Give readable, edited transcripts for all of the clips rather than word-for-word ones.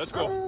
Let's go.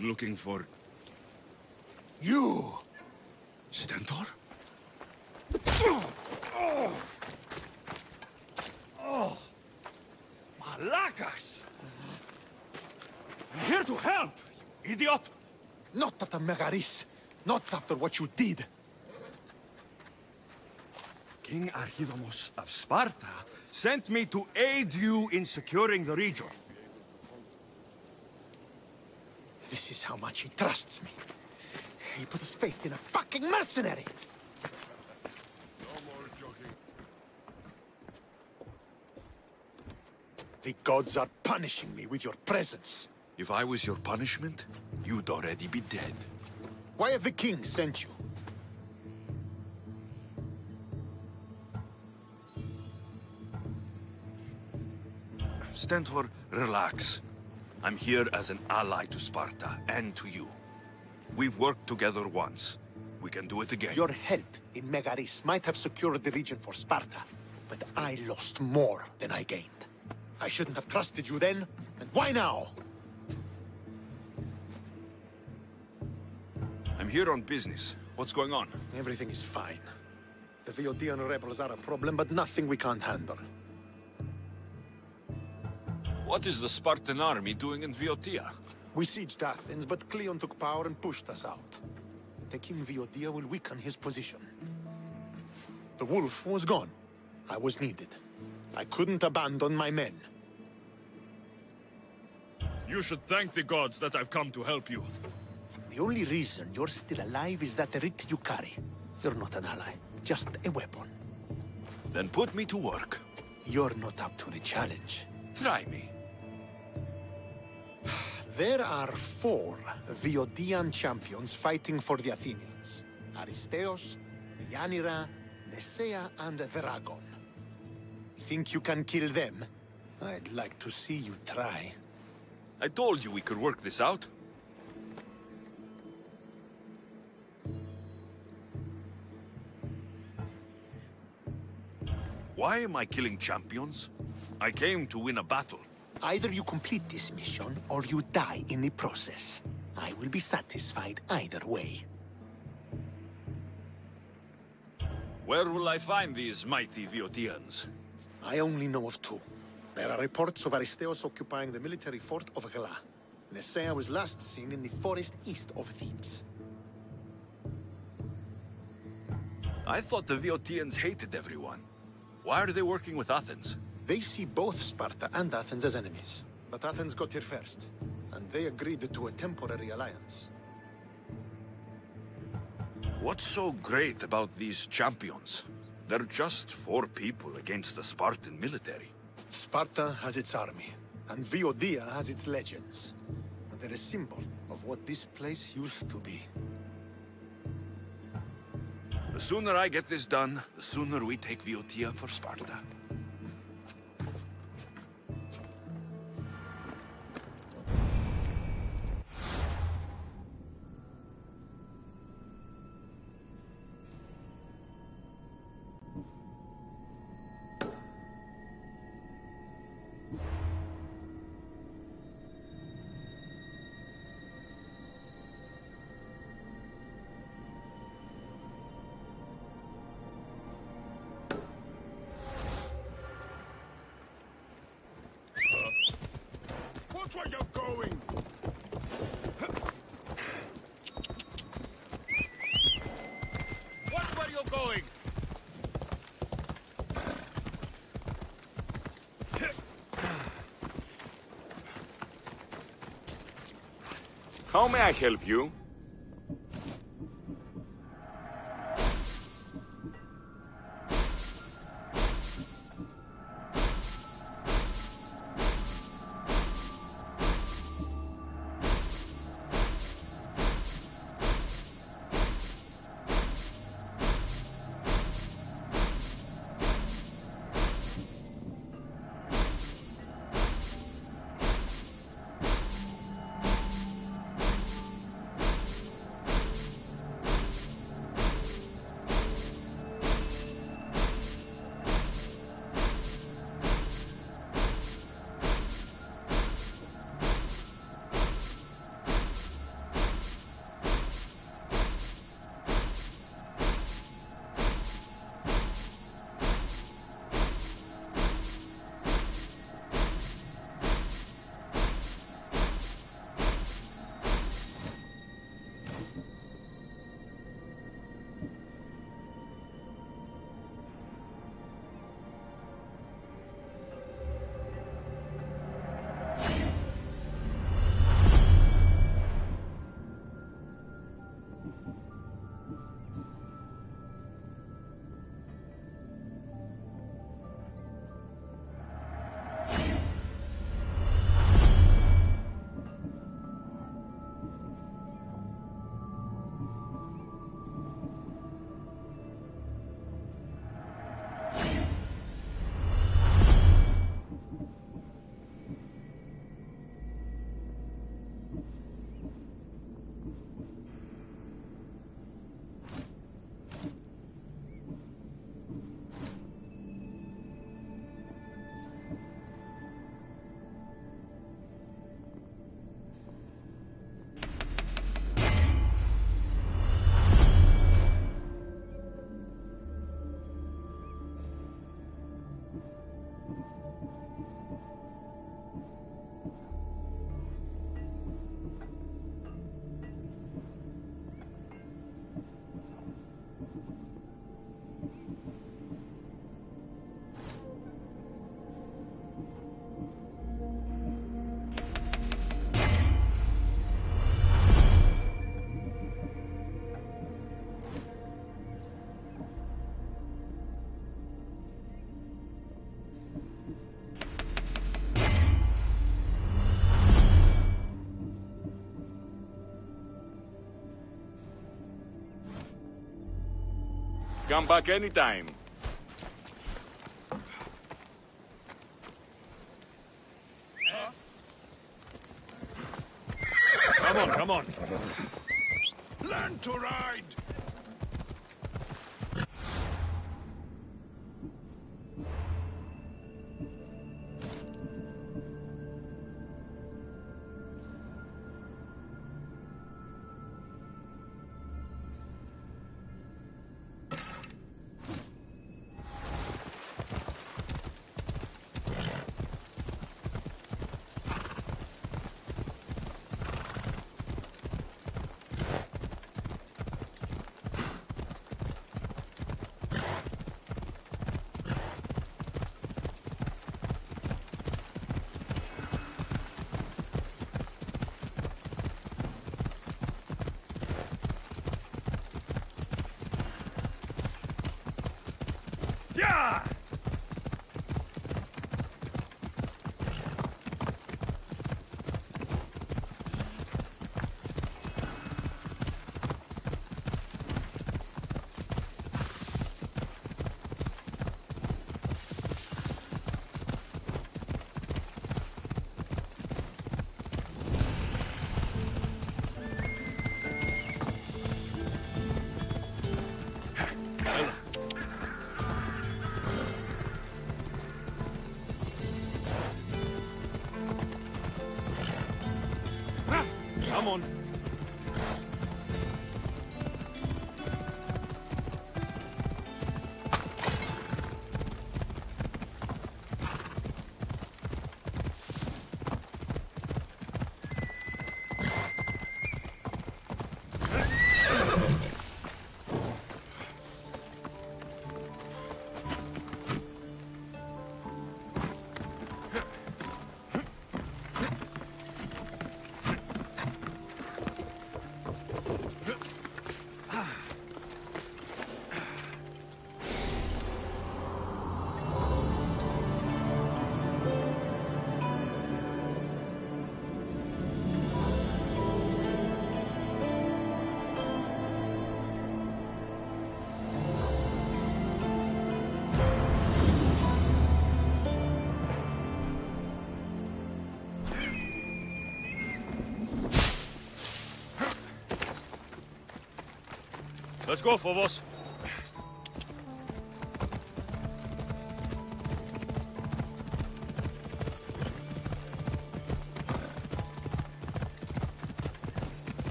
Looking for... You! Stentor? Malakas! I'm here to help, you idiot! Not after Megaris. Not after what you did. King Archidomos of Sparta sent me to aid you in securing the region. This is how much he trusts me. He put his faith in a fucking mercenary! No more joking. The gods are punishing me with your presence. If I was your punishment, you'd already be dead. Why have the kings sent you? Stentor, relax. I'm here as an ally to Sparta and to you. We've worked together once. We can do it again. Your help in Megaris might have secured the region for Sparta, but I lost more than I gained. I shouldn't have trusted you then, and why now? I'm here on business. What's going on? Everything is fine. The Viodian rebels are a problem, but nothing we can't handle. What is the Spartan army doing in Viotia? We sieged Athens, but Cleon took power and pushed us out. Taking Viotia will weaken his position. The wolf was gone. I was needed. I couldn't abandon my men. You should thank the gods that I've come to help you. The only reason you're still alive is that writ you carry. You're not an ally, just a weapon. Then put me to work. you're not up to the challenge. Try me. There are 4 Viodian champions fighting for the Athenians. Aristeos, Yanira, Nesea, and Veragon. Think you can kill them? I'd like to see you try. I told you we could work this out. Why am I killing champions? I came to win a battle. Either you complete this mission, or you die in the process. I will be satisfied either way. Where will I find these mighty Viodians? I only know of 2. There are reports of Aristeos occupying the military fort of Gela. Nesea was last seen in the forest east of Thebes. I thought the Viodians hated everyone. Why are they working with Athens? They see both Sparta and Athens as enemies. But Athens got here first, and they agreed to a temporary alliance. What's so great about these champions? They're just 4 people against the Spartan military. Sparta has its army, and Viodia has its legends. And they're a symbol of what this place used to be. The sooner I get this done, the sooner we take Viotia for Sparta. Watch where you're going! Watch where you're going! How may I help you? Come back anytime. Come on, come on. Learn to ride! Yeah! Come on. Let's go, Phobos.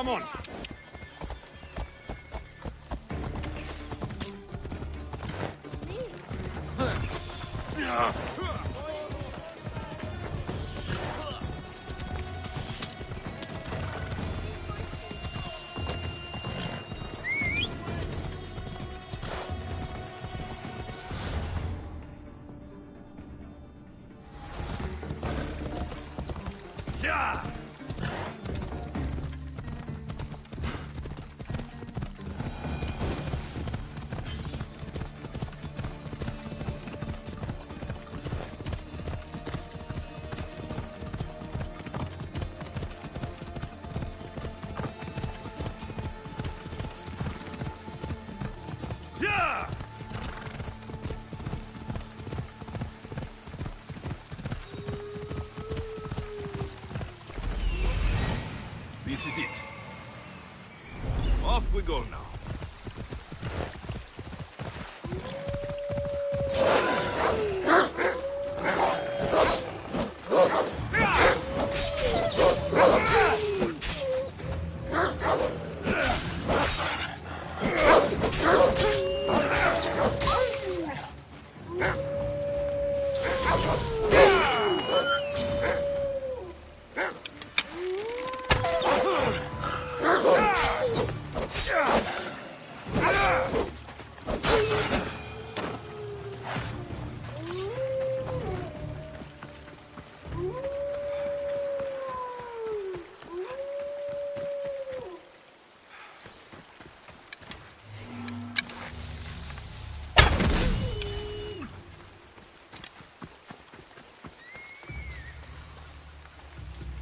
Come on. Yeah! Yeah! This is it. Off we go now.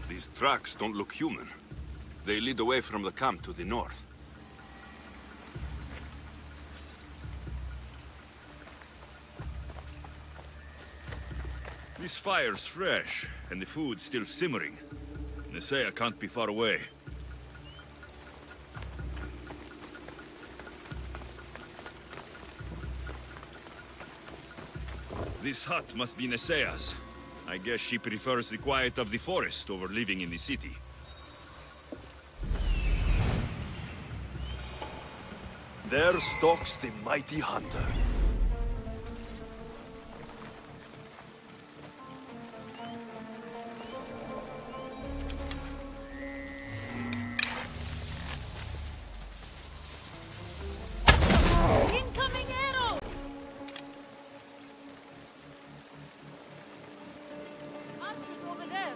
These tracks don't look human. They lead away from the camp to the north. This fire's fresh, and the food's still simmering. Nesea can't be far away. This hut must be Nesea's. I guess she prefers the quiet of the forest over living in the city. There stalks the mighty hunter. Incoming arrow! Archers over there.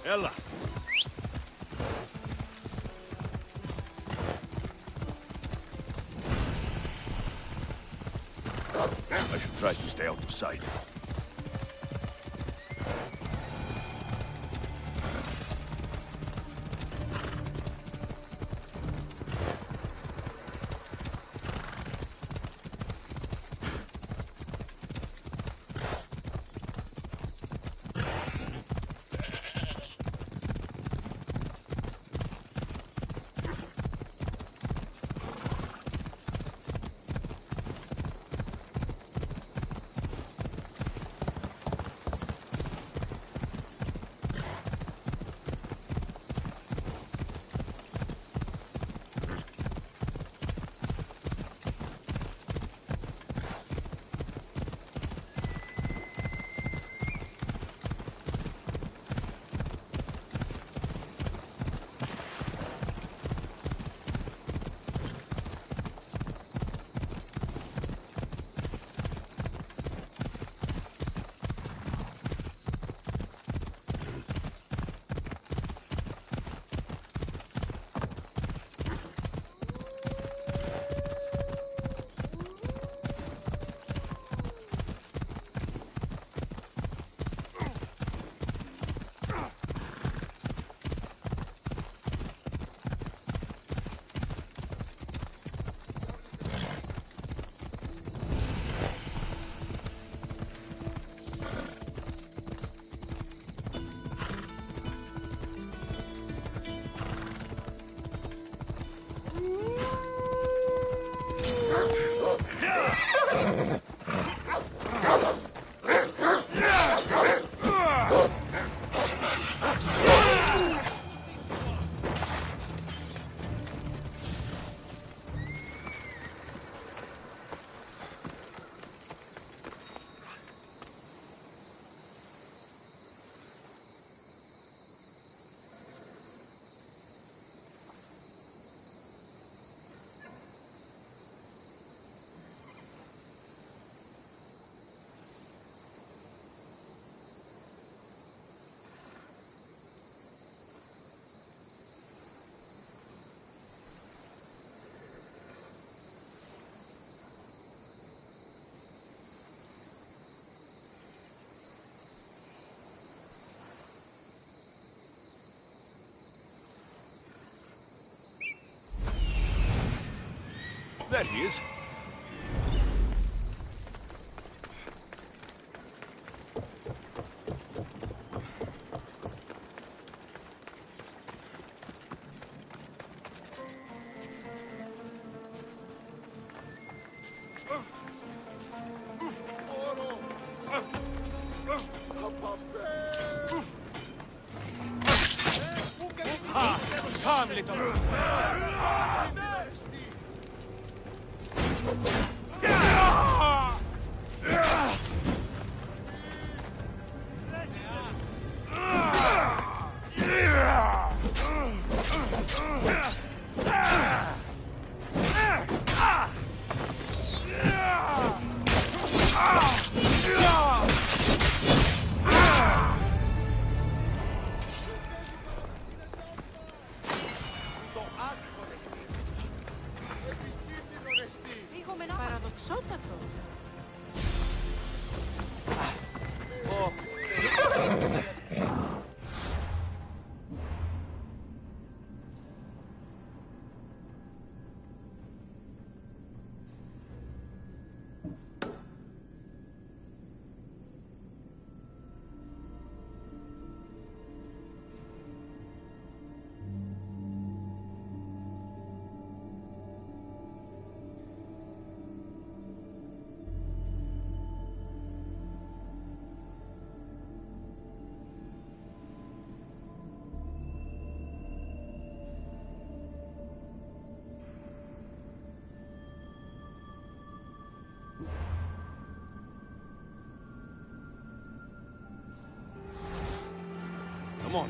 Ella! I should try to stay out of sight. There he is. Come, little... Λίγο με ένα παραδοξότατο. Come on.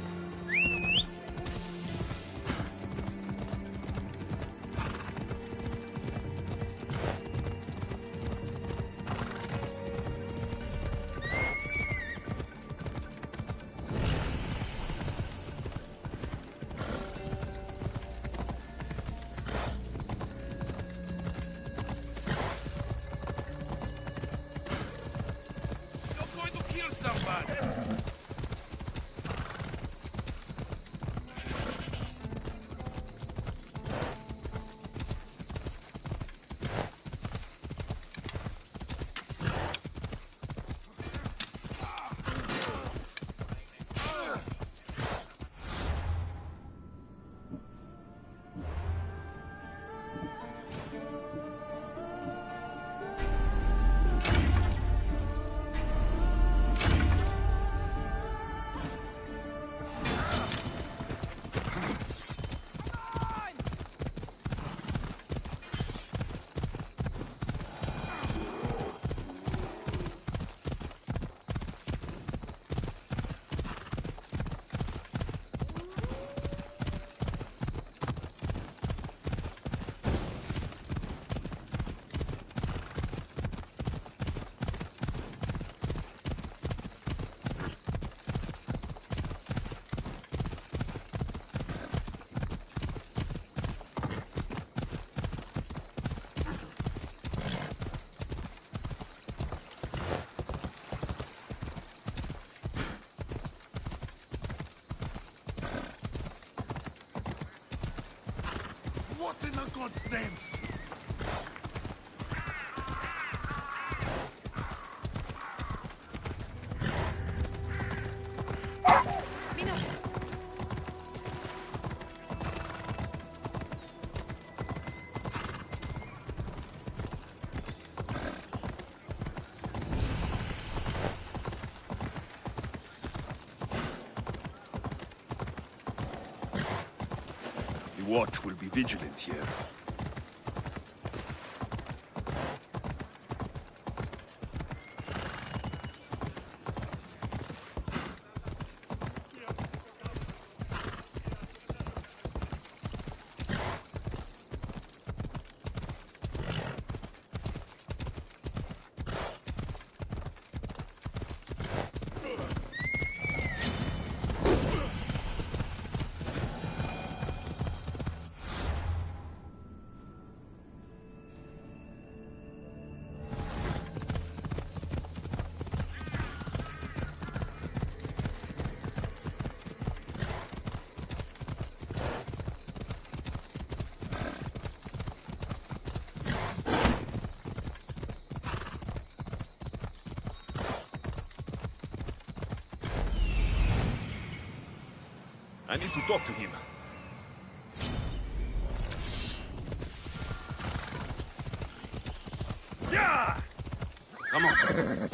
You're going to kill somebody! What in the God's names? watch will be vigilant here. I need to talk to him. Yeah! Come on.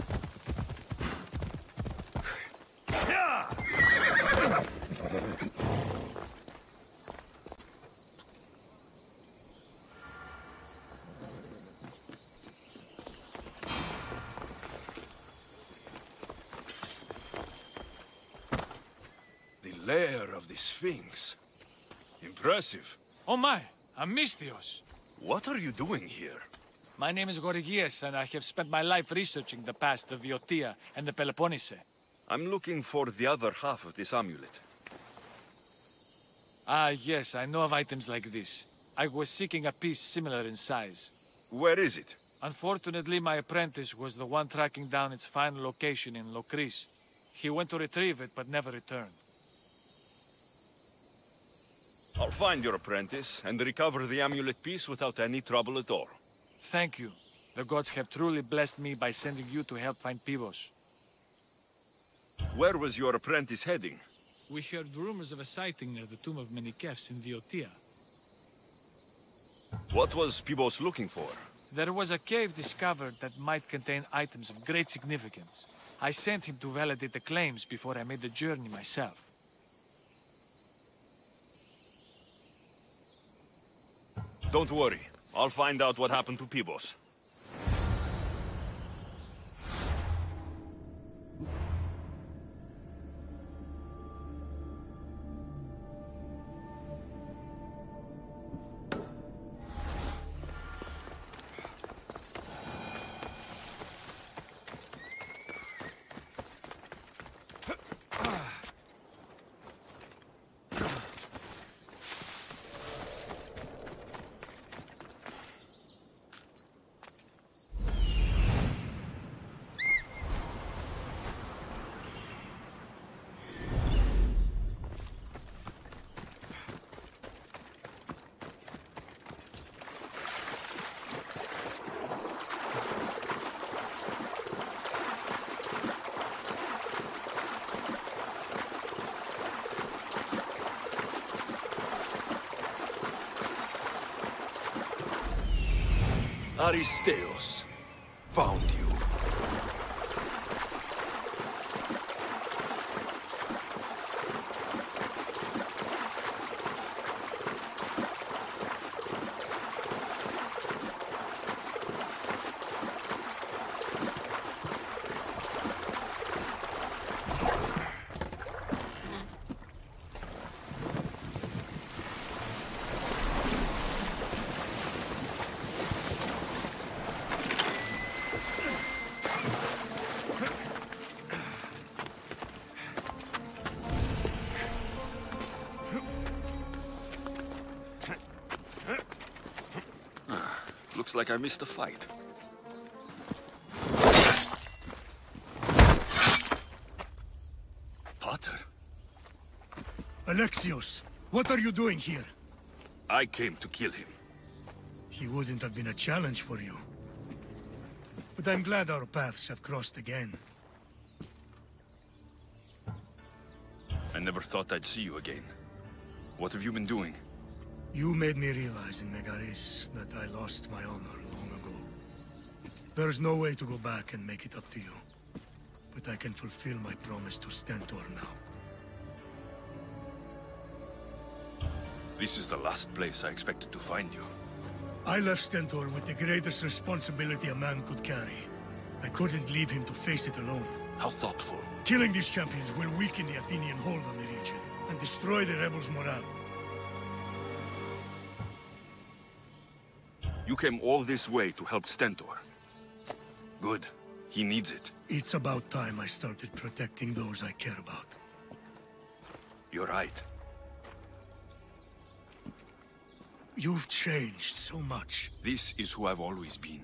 Yeah! The lair of the Sphinx. Impressive. Oh my, Amistios. What are you doing here? My name is Gorgias, and I have spent my life researching the past of Viotia and the Peloponnese. I'm looking for the other half of this amulet. Ah, yes, I know of items like this. I was seeking a piece similar in size. Where is it? Unfortunately, my apprentice was the one tracking down its final location in Locris. He went to retrieve it, but never returned. I'll find your apprentice and recover the amulet piece without any trouble at all. Thank you. The gods have truly blessed me by sending you to help find Pivos. Where was your apprentice heading? We heard rumors of a sighting near the tomb of Menikefs in Viotia. What was Pibos looking for? There was a cave discovered that might contain items of great significance. I sent him to validate the claims before I made the journey myself. Don't worry. I'll find out what happened to Pibos. Aristeos found you. Looks like I missed a fight. Potter? Alexios, what are you doing here? I came to kill him. He wouldn't have been a challenge for you. But I'm glad our paths have crossed again. I never thought I'd see you again. What have you been doing? You made me realize in Megaris that I lost my honor long ago. There's no way to go back and make it up to you. But I can fulfill my promise to Stentor now. This is the last place I expected to find you. I left Stentor with the greatest responsibility a man could carry. I couldn't leave him to face it alone. How thoughtful. Killing these champions will weaken the Athenian hold on the region and destroy the rebels' morale. You came all this way to help Stentor. Good. He needs it. It's about time I started protecting those I care about. You're right. You've changed so much. This is who I've always been.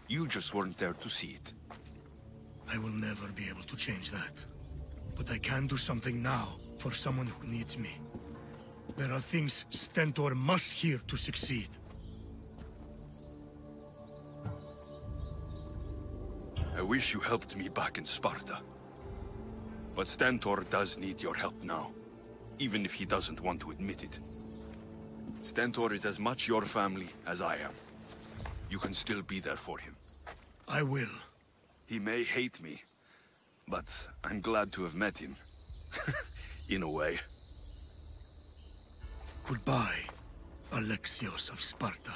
You just weren't there to see it. I will never be able to change that. But I can do something now for someone who needs me. There are things Stentor must hear to succeed. I wish you helped me back in Sparta. But Stentor does need your help now, even if he doesn't want to admit it. Stentor is as much your family as I am. You can still be there for him. I will. He may hate me, but I'm glad to have met him. In a way. Goodbye, Alexios of Sparta.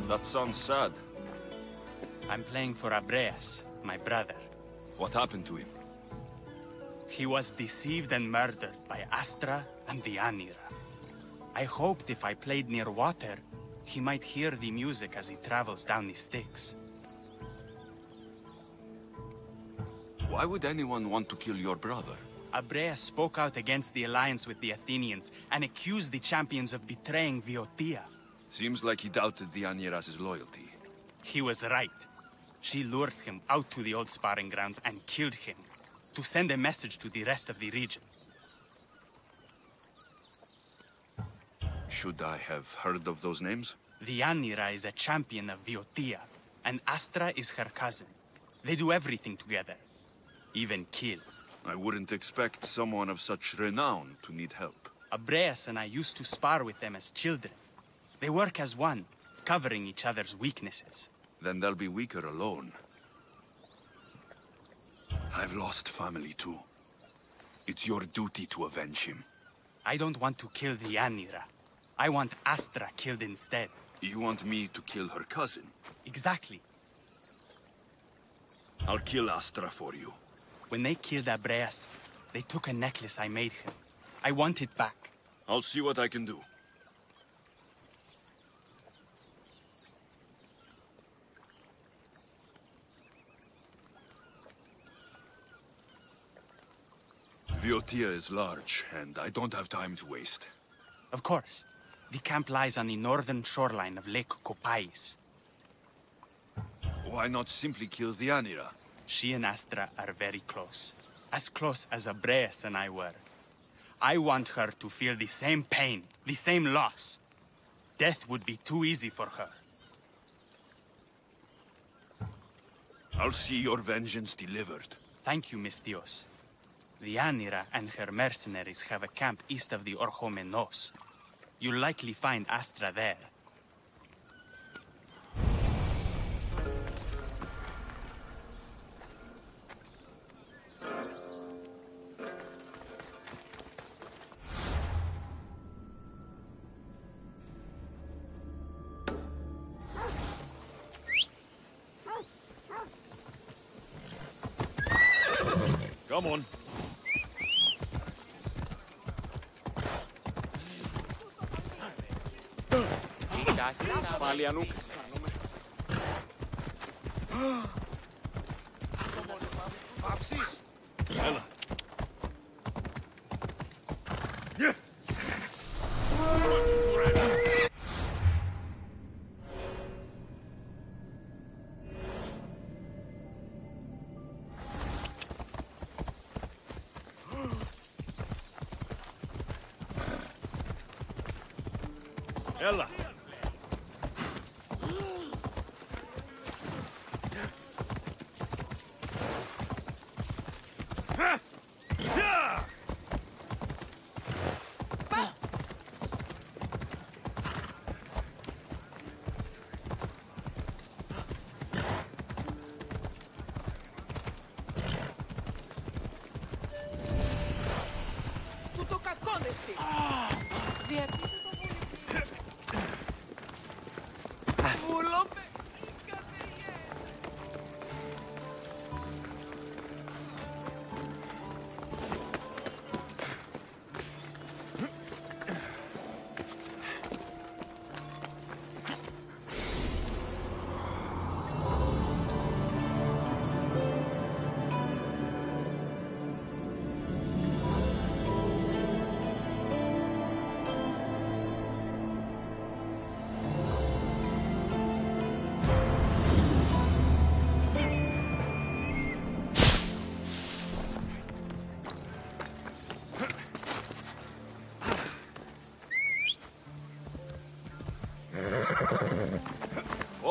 That sounds sad. I'm playing for Abreas, my brother. What happened to him? He was deceived and murdered by Astra and the Anira. I hoped if I played near water, he might hear the music as he travels down the Styx. Why would anyone want to kill your brother? Abreas spoke out against the alliance with the Athenians and accused the champions of betraying Viotia. Seems like he doubted the Anira's loyalty. He was right. She lured him out to the old sparring grounds and killed him, to send a message to the rest of the region. Should I have heard of those names? The Anira is a champion of Viotia, and Astra is her cousin. They do everything together, even kill. I wouldn't expect someone of such renown to need help. Abreas and I used to spar with them as children. They work as one, covering each other's weaknesses. Then they'll be weaker alone. I've lost family too. It's your duty to avenge him. I don't want to kill the Anira. I want Astra killed instead. You want me to kill her cousin? Exactly. I'll kill Astra for you. When they killed Abreas, they took a necklace I made him. I want it back. I'll see what I can do. Viotia is large, and I don't have time to waste. Of course. The camp lies on the northern shoreline of Lake Copais. Why not simply kill the Anira? She and Astra are very close. As close as Abreas and I were. I want her to feel the same pain, the same loss. Death would be too easy for her. I'll see your vengeance delivered. Thank you, Mistios. The Anira and her mercenaries have a camp east of the Orchomenos. You'll likely find Astra there. Come on. Πάλι Ανούκ. Έλα. Έλα. Του το κακόνεστη. Διακρίτου το βουλευτή. Βουλώμε η κατεγέ.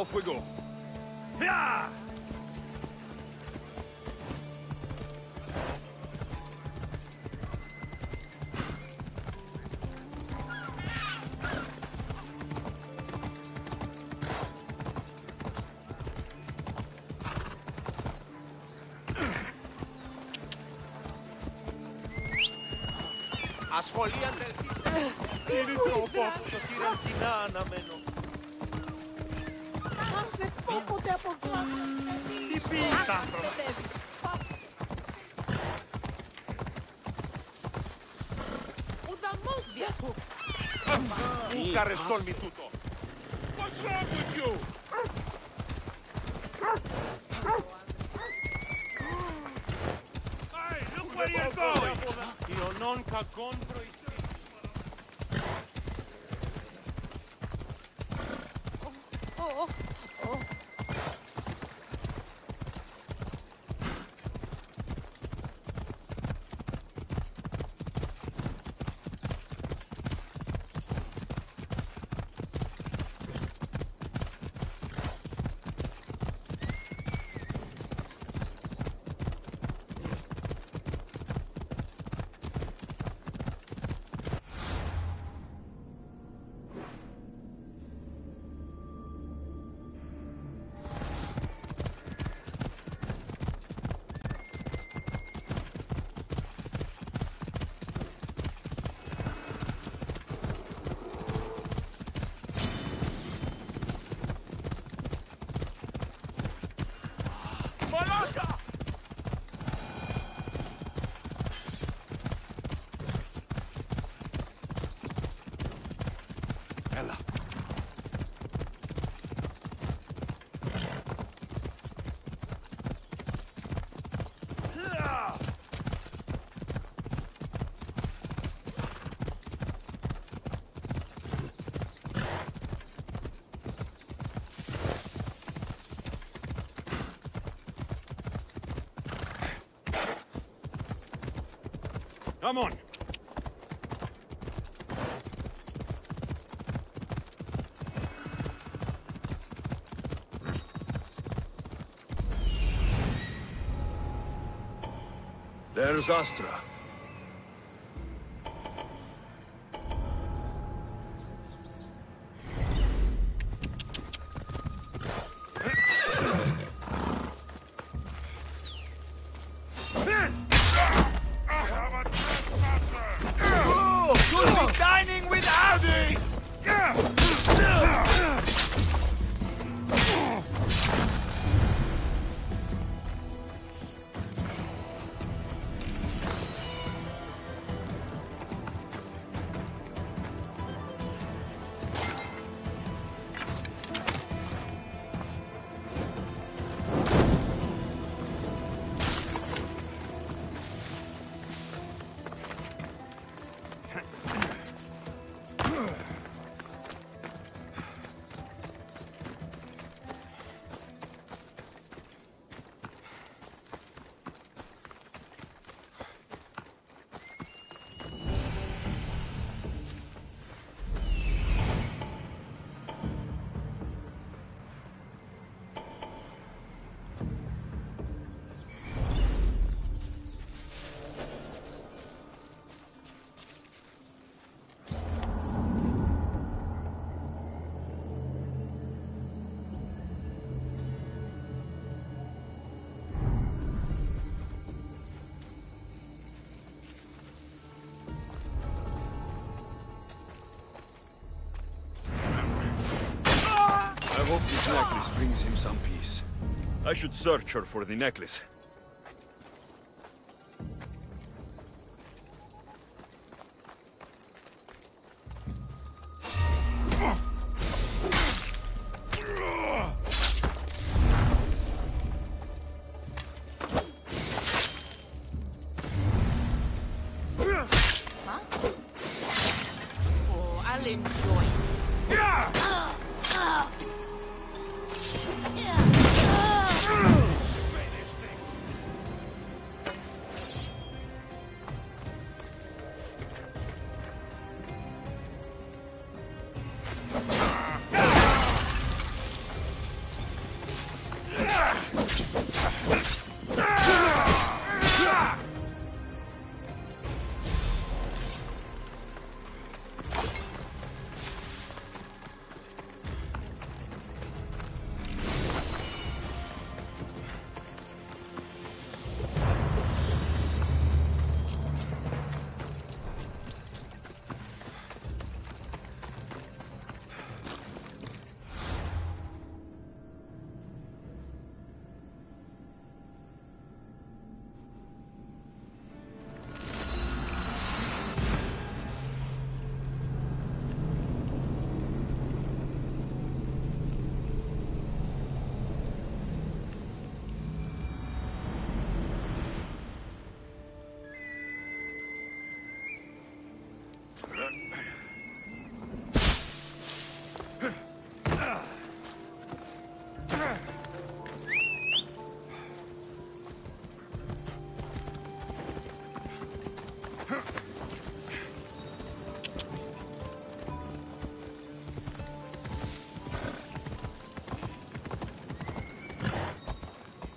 Off we go. Yeah! Ασχολίατε εσείς. Είναι τρόπο που σωτήραν κοινά αναμένω. Δεν πω ποτέ από εδώ. Τι πεις, άνθρωπο. Ουδαμός διακού. Πού καρεστόν μη τούτο. What's wrong with you? Hey, look where you're going. Ιωνών κακών προϊστή. Come on. There's Astra. You'll be dining with Addis! I hope this necklace brings him some peace. I should search her for the necklace. Oh, I'll enjoy this.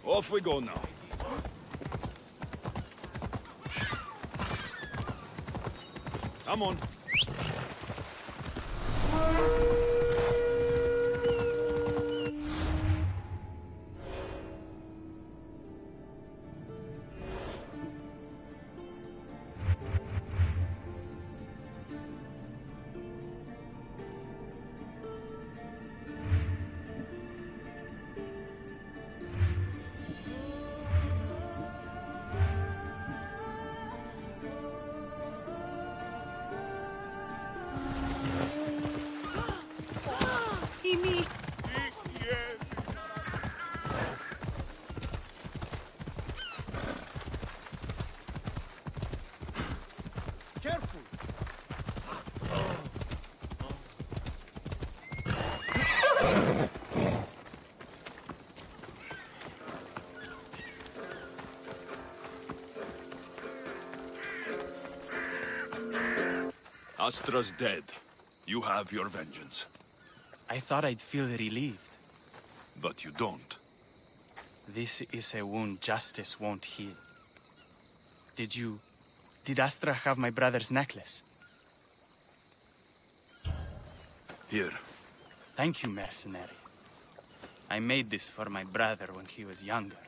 Off we go now. Come on. Astra's dead. You have your vengeance. I thought I'd feel relieved. But you don't. This is a wound justice won't heal. Did Astra have my brother's necklace? Here. Thank you, mercenary. I made this for my brother when he was younger,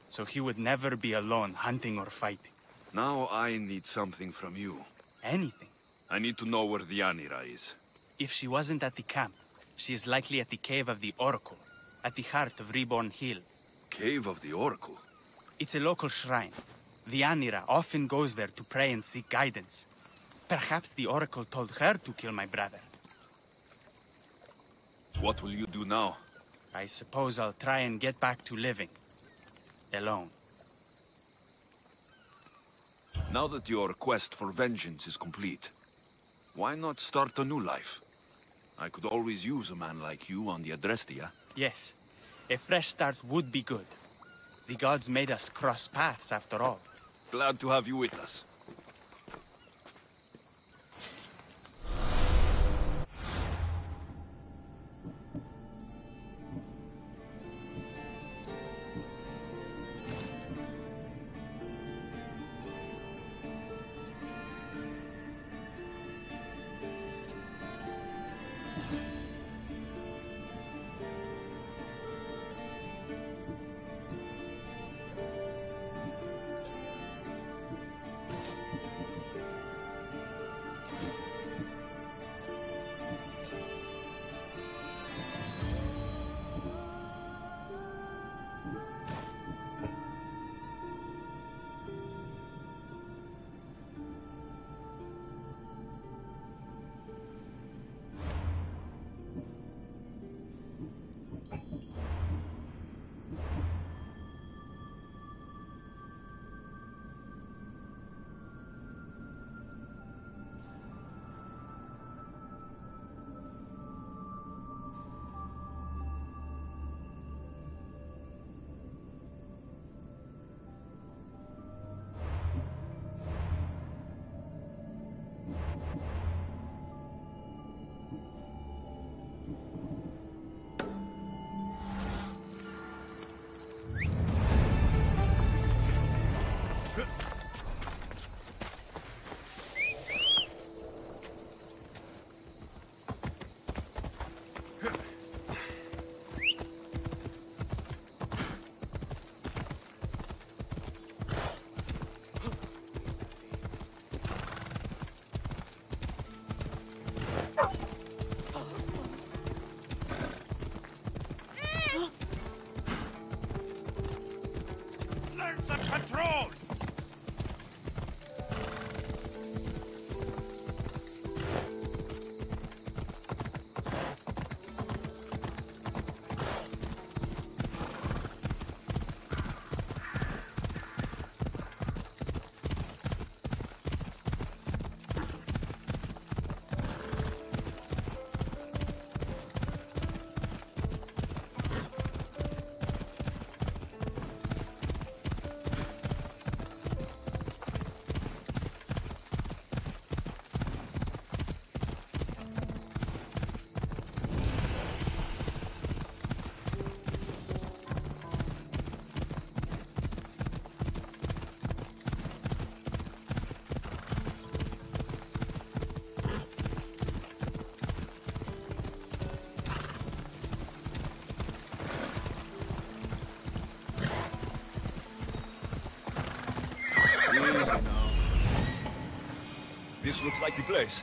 so he would never be alone hunting or fighting. Now I need something from you. Anything. I need to know where the Anira is. If she wasn't at the camp, she is likely at the Cave of the Oracle, at the heart of Reborn Hill. Cave of the Oracle? It's a local shrine. The Anira often goes there to pray and seek guidance. Perhaps the Oracle told her to kill my brother. What will you do now? I suppose I'll try and get back to living. Alone. Now that your quest for vengeance is complete, why not start a new life? I could always use a man like you on the Adrestia. Yes. A fresh start would be good. The gods made us cross paths after all. Glad to have you with us. Some control! Easy now. This looks like the place.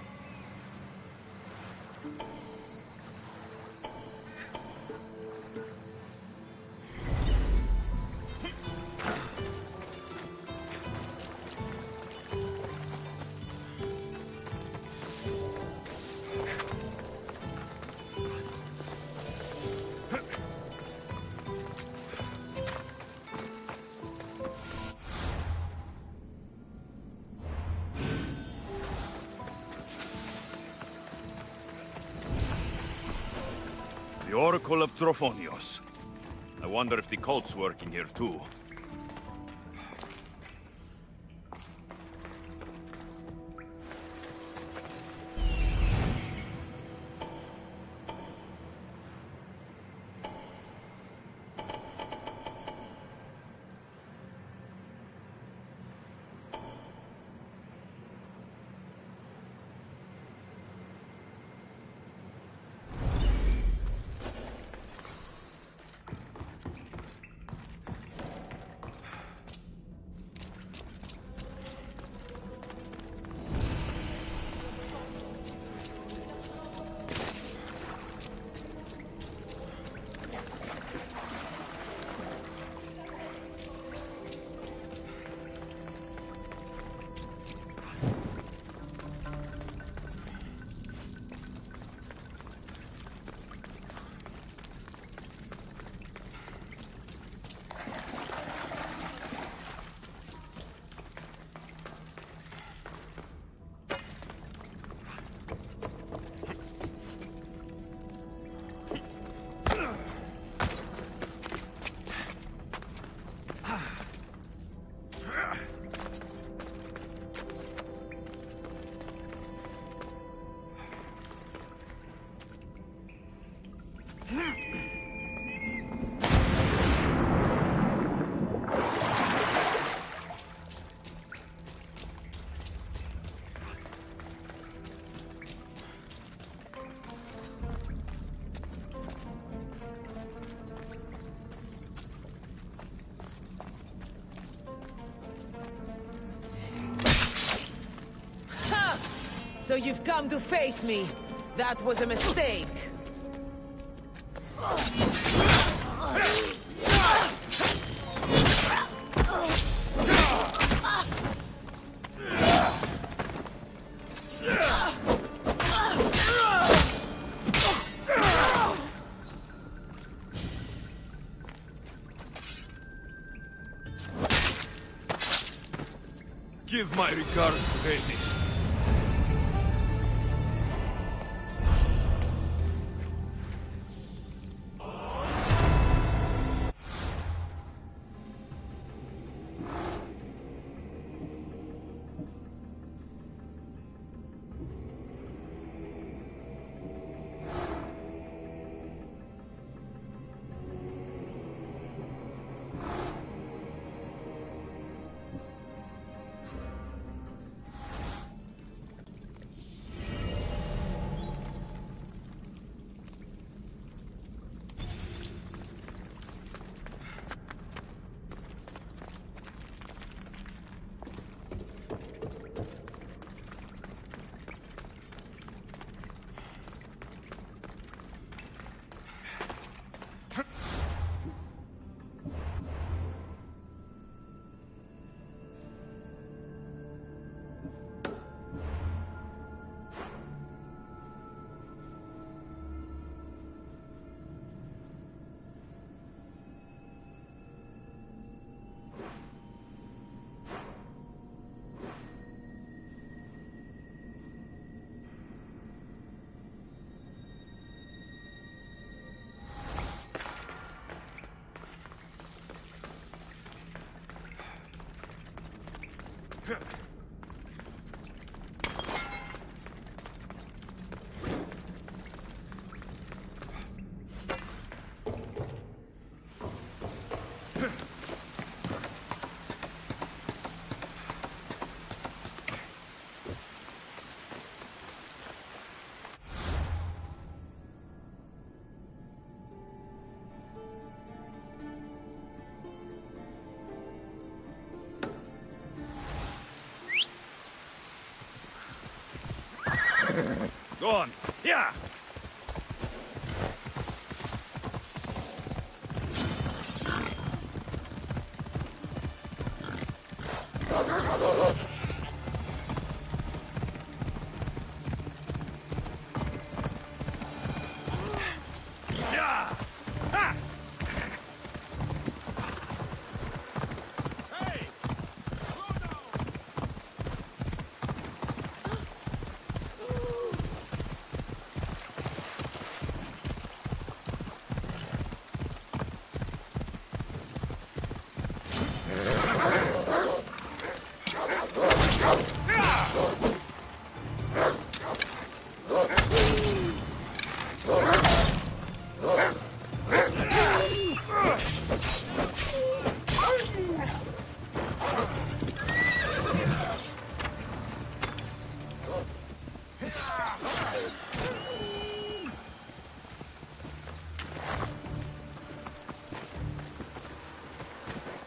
The Oracle of Trophonios. I wonder if the cult's working here too. So you've come to face me. That was a mistake. Give my regards to Hades. Go on. Yeah.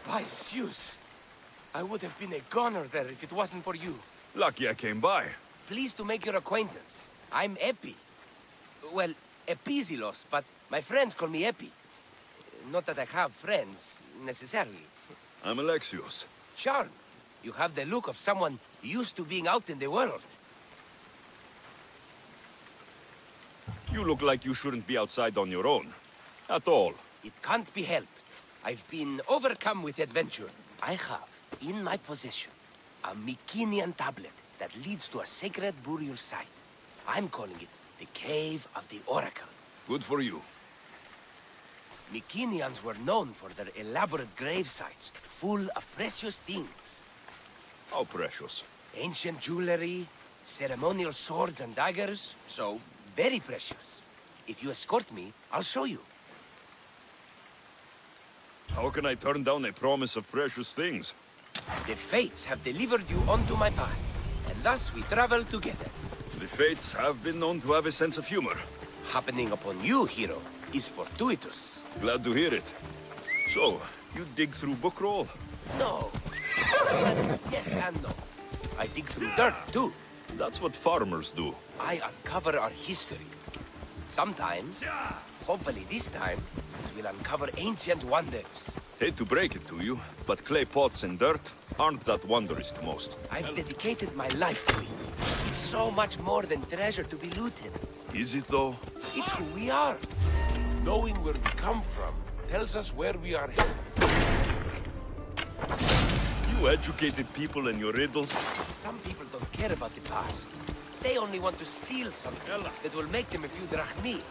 By Zeus! I would have been a goner there if it wasn't for you. Lucky I came by. Pleased to make your acquaintance. I'm Epi. Well, Epizilos, but my friends call me Epi. Not that I have friends, necessarily. I'm Alexios. Charmed. You have the look of someone used to being out in the world. You look like you shouldn't be outside on your own. At all. It can't be helped. I've been overcome with adventure. I have, in my possession, a Mycenaean tablet that leads to a sacred burial site. I'm calling it the Cave of the Oracle. Good for you. Mycenaeans were known for their elaborate grave sites, full of precious things. How precious. Ancient jewelry, ceremonial swords and daggers, so very precious. If you escort me, I'll show you. How can I turn down a promise of precious things? The Fates have delivered you onto my path, and thus we travel together. The Fates have been known to have a sense of humor. Happening upon you, hero, is fortuitous. Glad to hear it. So, you dig through book roll? No. Well, yes and no. I dig through dirt, too. That's what farmers do. I uncover our history. Sometimes, hopefully this time, it will uncover ancient wonders. Hate to break it to you, but clay pots and dirt aren't that wondrous to most. I've dedicated my life to it. It's so much more than treasure to be looted. Is it though? It's who we are. Knowing where we come from tells us where we are headed. You educated people and your riddles. Some people don't care about the past. They only want to steal something that will make them a few drachmi.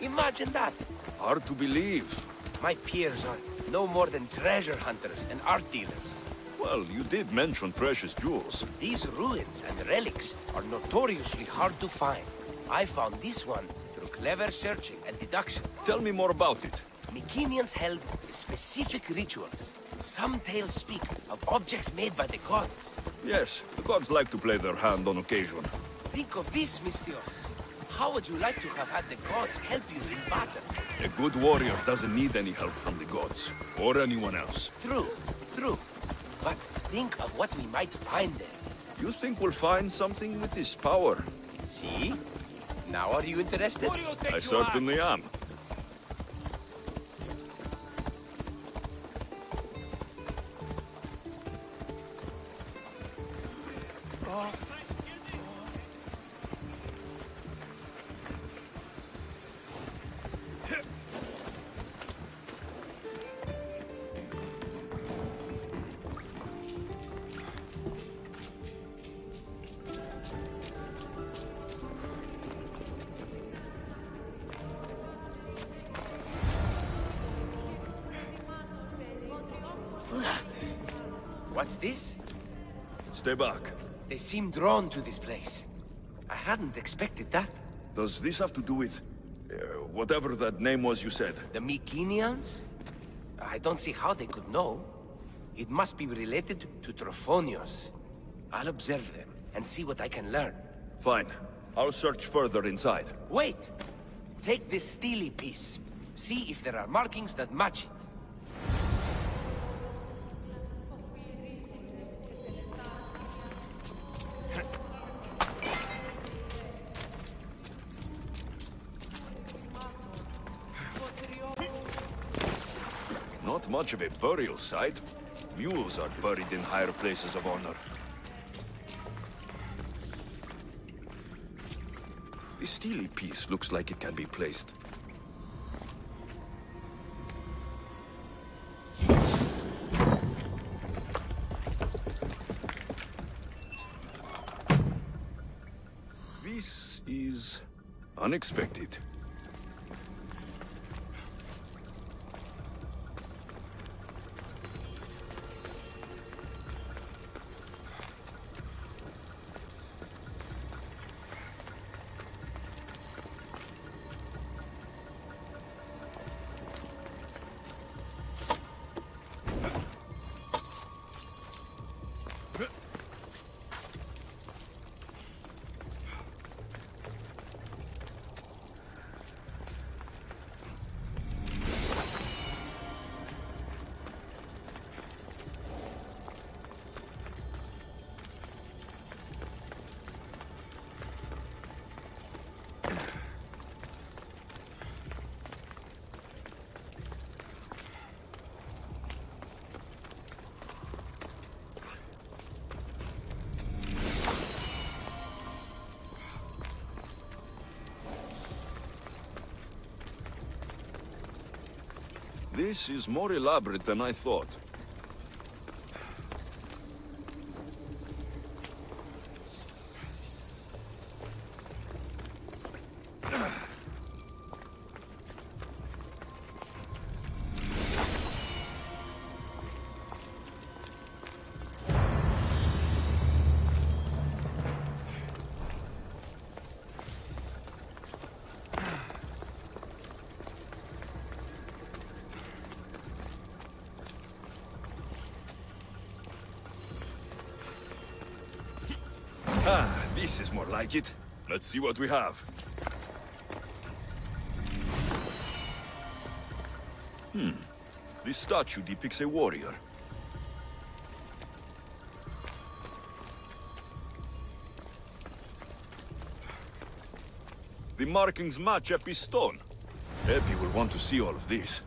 Imagine that. Hard to believe. My peers are no more than treasure hunters and art dealers. Well, you did mention precious jewels. These ruins and relics are notoriously hard to find. I found this one through clever searching and deduction. Tell me more about it. Mycenaeans held specific rituals. Some tales speak of objects made by the gods. Yes, the gods like to play their hand on occasion. Think of this, Mystios. How would you like to have had the gods help you in battle? A good warrior doesn't need any help from the gods, or anyone else. True, true. But think of what we might find there. You think we'll find something with this power? See? Now are you interested? I certainly am. What's this? Stay back. They seem drawn to this place. I hadn't expected that. Does this have to do with... whatever that name was you said? The Mycenaeans? I don't see how they could know. It must be related to Trophonios. I'll observe them and see what I can learn. Fine. I'll search further inside. Wait! Take this steely piece. See if there are markings that match it. Not much of a burial site. Mules are buried in higher places of honor. The steely piece looks like it can be placed. This is unexpected. This is more elaborate than I thought. Ah, this is more like it. Let's see what we have. This statue depicts a warrior. The markings match Epi's stone. Epi will want to see all of this.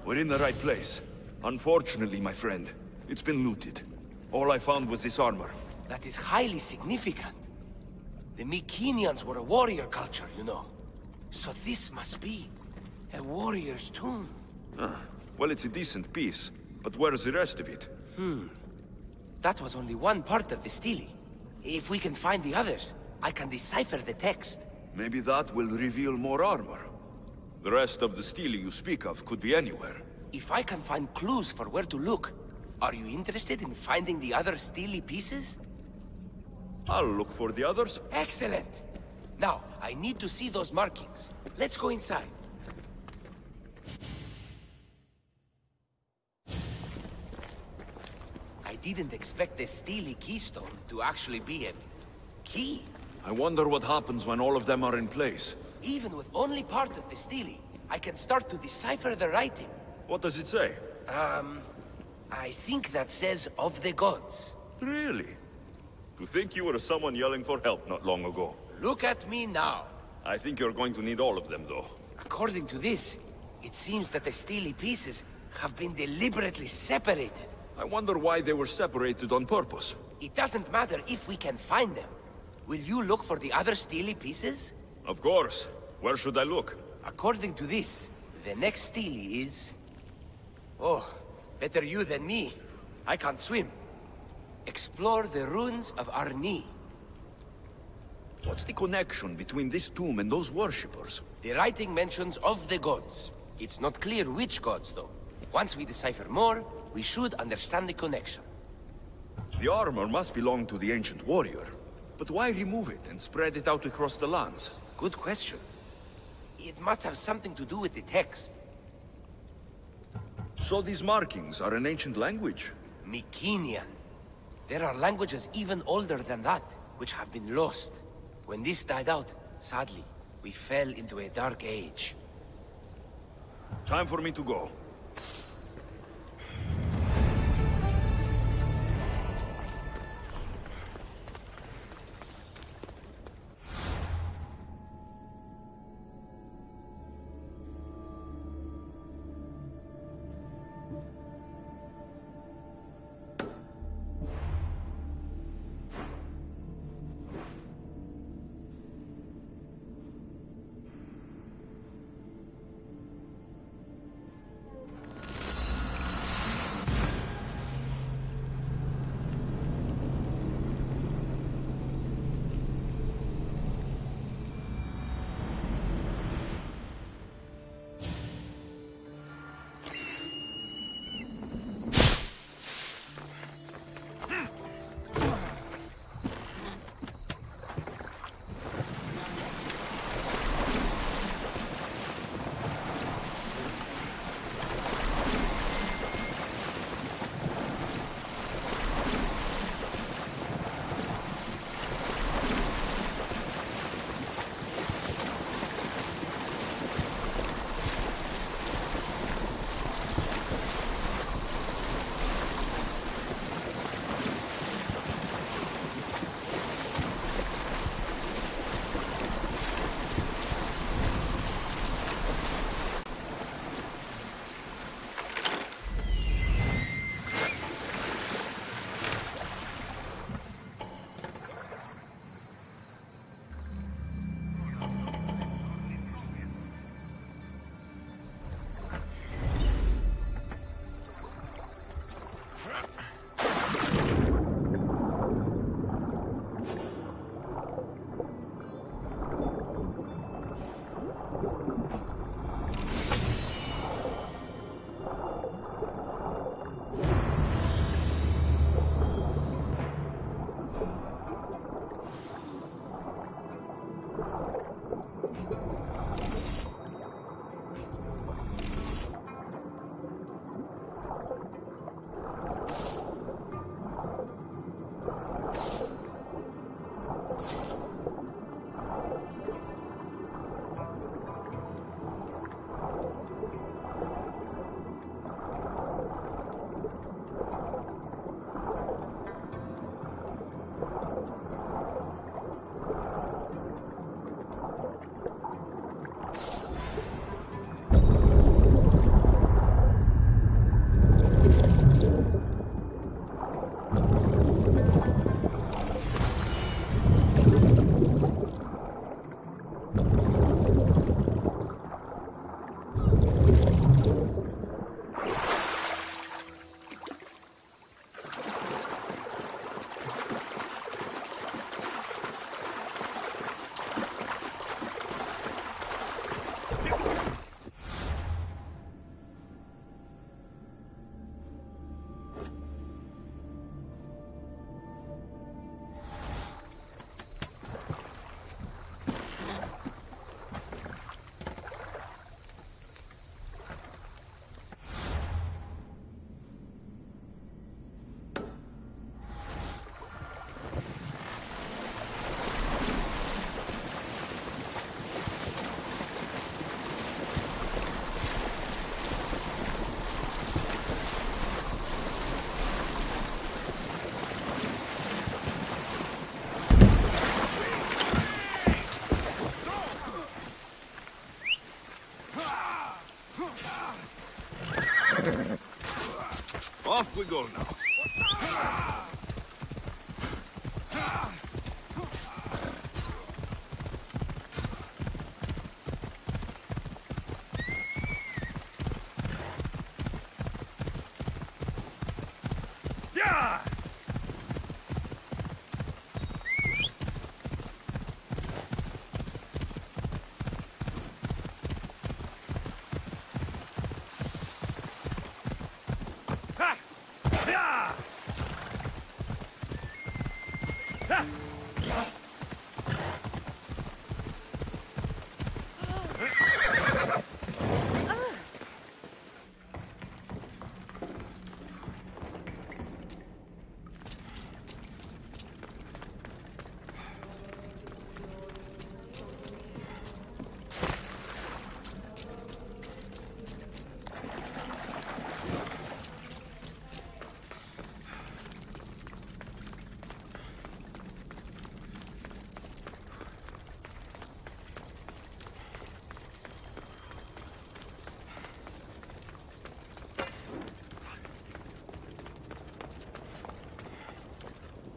We're in the right place. Unfortunately, my friend, it's been looted. All I found was this armor. That is highly significant. The Mycenaeans were a warrior culture, you know. So this must be a warrior's tomb. Well, it's a decent piece, but where's the rest of it? That was only one part of the stele. If we can find the others, I can decipher the text. Maybe that will reveal more armor. The rest of the stele you speak of could be anywhere. If I can find clues for where to look, are you interested in finding the other stele pieces? I'll look for the others. Excellent! Now, I need to see those markings. Let's go inside. I didn't expect the stele keystone to actually be a key. I wonder what happens when all of them are in place. Even with only part of the stele, I can start to decipher the writing. What does it say? I think that says of the gods. Really? To think you were someone yelling for help not long ago. Look at me now. I think you're going to need all of them, though. According to this, it seems that the stele pieces have been deliberately separated. I wonder why they were separated on purpose. It doesn't matter if we can find them. Will you look for the other stele pieces? Of course. Where should I look? According to this, the next stele is... Oh, better you than me. I can't swim. Explore the ruins of Arni. What's the connection between this tomb and those worshippers? The writing mentions of the gods. It's not clear which gods, though. Once we decipher more, we should understand the connection. The armor must belong to the ancient warrior. But why remove it and spread it out across the lands? Good question. It must have something to do with the text. So these markings are an ancient language? Mycenaean. There are languages even older than that, which have been lost. When this died out, sadly, we fell into a dark age. Time for me to go. Off we go now.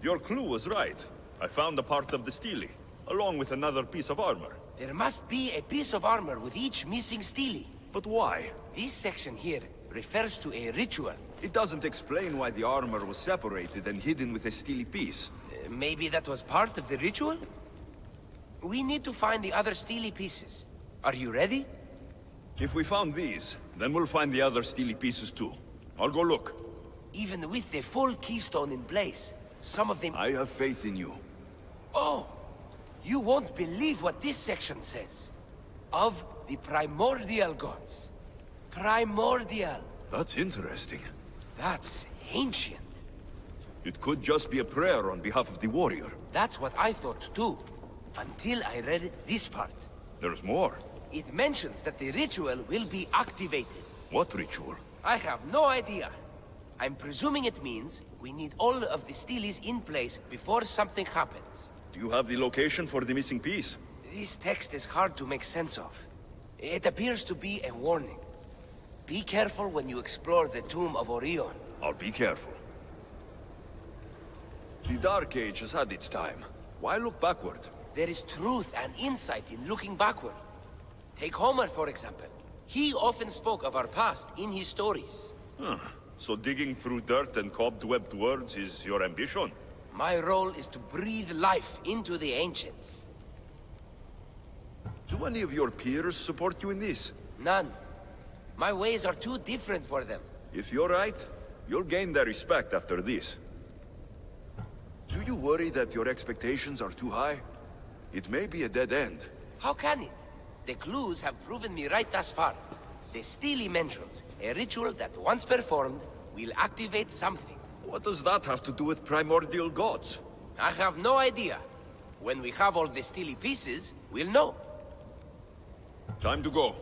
Your clue was right. I found a part of the stele, along with another piece of armor. There must be a piece of armor with each missing stele. But why? This section here refers to a ritual. It doesn't explain why the armor was separated and hidden with a stele piece. Maybe that was part of the ritual? We need to find the other stele pieces. Are you ready? If we found these, then we'll find the other stele pieces too. I'll go look. Even with the full keystone in place, some of them... I have faith in you. Oh! You won't believe what this section says. Of the primordial gods. Primordial. That's interesting. That's ancient. It could just be a prayer on behalf of the warrior. That's what I thought too. Until I read this part. There's more. It mentions that the ritual will be activated. What ritual? I have no idea. I'm presuming it means we need all of the steles in place before something happens. Do you have the location for the missing piece? This text is hard to make sense of. It appears to be a warning. Be careful when you explore the tomb of Orion. I'll be careful. The Dark Age has had its time. Why look backward? There is truth and insight in looking backward. Take Homer, for example. He often spoke of our past in his stories. Huh. So digging through dirt and cobwebbed words is your ambition? My role is to breathe life into the ancients. Do any of your peers support you in this? None. My ways are too different for them. If you're right, you'll gain their respect after this. Do you worry that your expectations are too high? It may be a dead end. How can it? The clues have proven me right thus far. The stele mentions a ritual that once performed will activate something. What does that have to do with primordial gods? I have no idea. When we have all the stele pieces, we'll know. Time to go.